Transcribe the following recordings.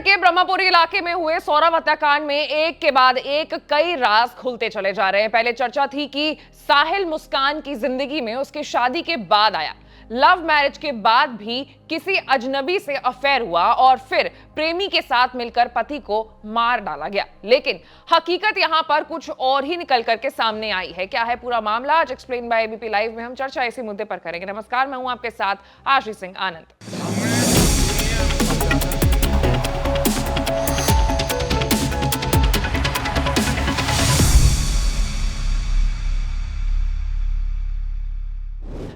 के ब्रह्मपुरी इलाके में हुए सौरभ हत्याकांड में एक के बाद एक कई राज खुलते चले जा रहे हैं। पहले चर्चा थी कि साहिल मुस्कान की जिंदगी में उसकी शादी के बाद आया, लव मैरिज के बाद भी किसी अजनबी से अफेयर हुआ और फिर प्रेमी के साथ मिलकर पति को मार डाला गया। लेकिन हकीकत यहां पर कुछ और ही निकल करके सामने आई है। क्या है पूरा मामला, आज एक्सप्लेन बाय एबीपी लाइव में हम चर्चा इसी मुद्दे पर करेंगे। नमस्कार, मैं हूं आपके साथ आशीष सिंह आनंद।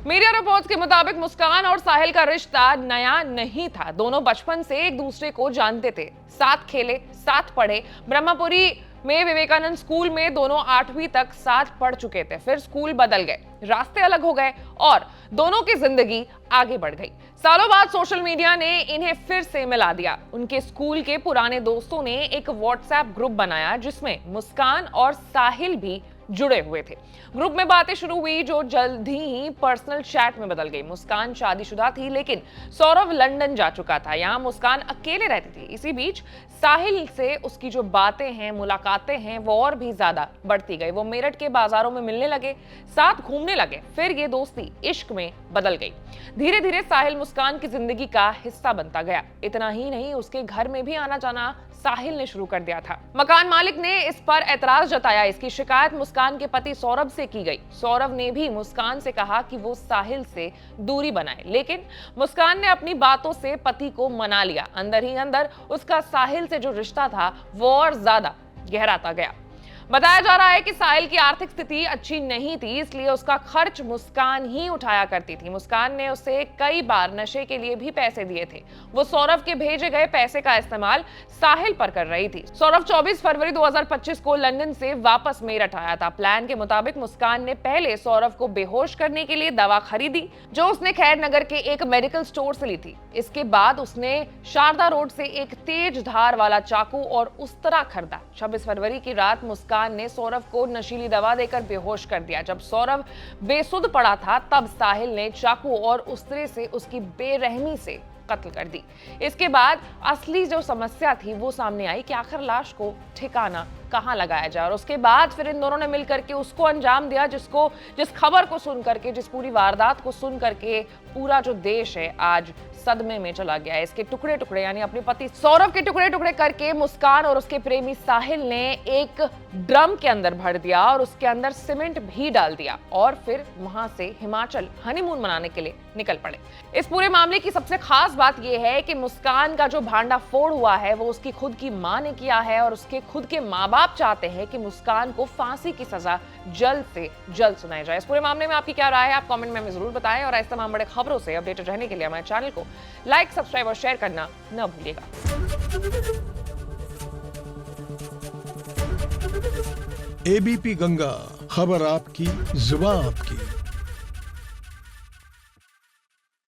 मीडिया रिपोर्ट्स के मुताबिक मुस्कान और साहिल का रिश्ता नया नहीं था। दोनों बचपन से एक दूसरे को जानते थे, साथ खेले, साथ पढ़े। ब्रह्मपुरी में विवेकानंद स्कूल में दोनों 8वीं तक साथ पढ़ चुके थे। फिर स्कूल बदल गए, रास्ते अलग हो गए और दोनों की जिंदगी आगे बढ़ गई। सालों बाद सोशल मीडिया ने इन्हें फिर से मिला दिया। उनके स्कूल के पुराने दोस्तों ने एक व्हाट्सएप ग्रुप बनाया जिसमें मुस्कान और साहिल भी जुड़े हुए थे। ग्रुप में बातें शुरू हुई जो जल्द ही पर्सनल चैट में बदल गई। मुस्कान शादीशुदा थी लेकिन सौरभ लंदन जा चुका था। यहाँ मुस्कान अकेले रहती थी। इसी बीच साहिल से उसकी जो बातें हैं, मुलाकातें हैं, वो और भी ज्यादा बढ़ती गई। वो मेरठ के बाजारों में मिलने लगे, साथ घूमने लगे। फिर ये दोस्ती इश्क में बदल गई। धीरे धीरे साहिल मुस्कान की जिंदगी का हिस्सा बनता गया। इतना ही नहीं, उसके घर में भी आना जाना साहिल ने शुरू कर दिया था। मकान मालिक ने इस पर एतराज जताया। इसकी शिकायत मुस्कान के पति सौरभ से की गई। सौरभ ने भी मुस्कान से कहा कि वो साहिल से दूरी बनाए, लेकिन मुस्कान ने अपनी बातों से पति को मना लिया। अंदर ही अंदर उसका साहिल से जो रिश्ता था वो और ज्यादा गहराता गया। बताया जा रहा है कि साहिल की आर्थिक स्थिति अच्छी नहीं थी, इसलिए उसका खर्च मुस्कान ही उठाया करती थी। मुस्कान ने उसे कई बार नशे के लिए भी पैसे दिए थे। वो सौरभ के भेजे गए पैसे का इस्तेमाल साहिल पर कर रही थी। सौरभ 24 फरवरी 2025 को लंदन से वापस मेरठ आया था। प्लान के मुताबिक मुस्कान ने पहले सौरभ को बेहोश करने के लिए दवा खरीदी जो उसने खैर नगर के एक मेडिकल स्टोर से ली थी। इसके बाद उसने शारदा रोड से एक तेज धार वाला चाकू और उस्तरा खरीदा। 26 फरवरी की रात मुस्कान ने सौरभ को नशीली दवा देकर बेहोश कर दिया। जब सौरभ बेसुध पड़ा था तब साहिल ने चाकू और उस्तरे से उसकी बेरहमी से कत्ल कर दी। इसके बाद असली जो समस्या थी वो सामने आई कि आखिर लाश को ठिकाना कहां लगाया जाए। और उसके बाद फिर इन दोनों ने मिलकर के उसको अंजाम दिया जिस खबर को सुन करके, जिस पूरी वारदात को सुन करके पूरा जो देश है आज सदमे में चला गया है। इसके टुकड़े टुकड़े यानी अपने पति सौरभ के टुकड़े टुकड़े करके मुस्कान और उसके प्रेमी साहिल ने एक ड्रम के अंदर भर दिया और उसके अंदर सीमेंट भी डाल दिया और फिर वहां से हिमाचल हनीमून मनाने के लिए निकल पड़े। इस पूरे मामले की सबसे खास बात यह है कि मुस्कान का जो भांडाफोड़ हुआ है वो उसकी खुद की मां ने किया है और उसके खुद के माँ बाप चाहते हैं कि मुस्कान को फांसी की सजा जल्द से जल्द सुनाई जाए। इस पूरे मामले में आपकी क्या राय है, आप कमेंट में हमें जरूर बताएं और ऐसे तमाम बड़े खबरों से अपडेटेड रहने के लिए हमारे चैनल को लाइक, सब्सक्राइब और शेयर करना न भूलिएगा। एबीपी गंगा, खबर आपकी, जुबान आपकी।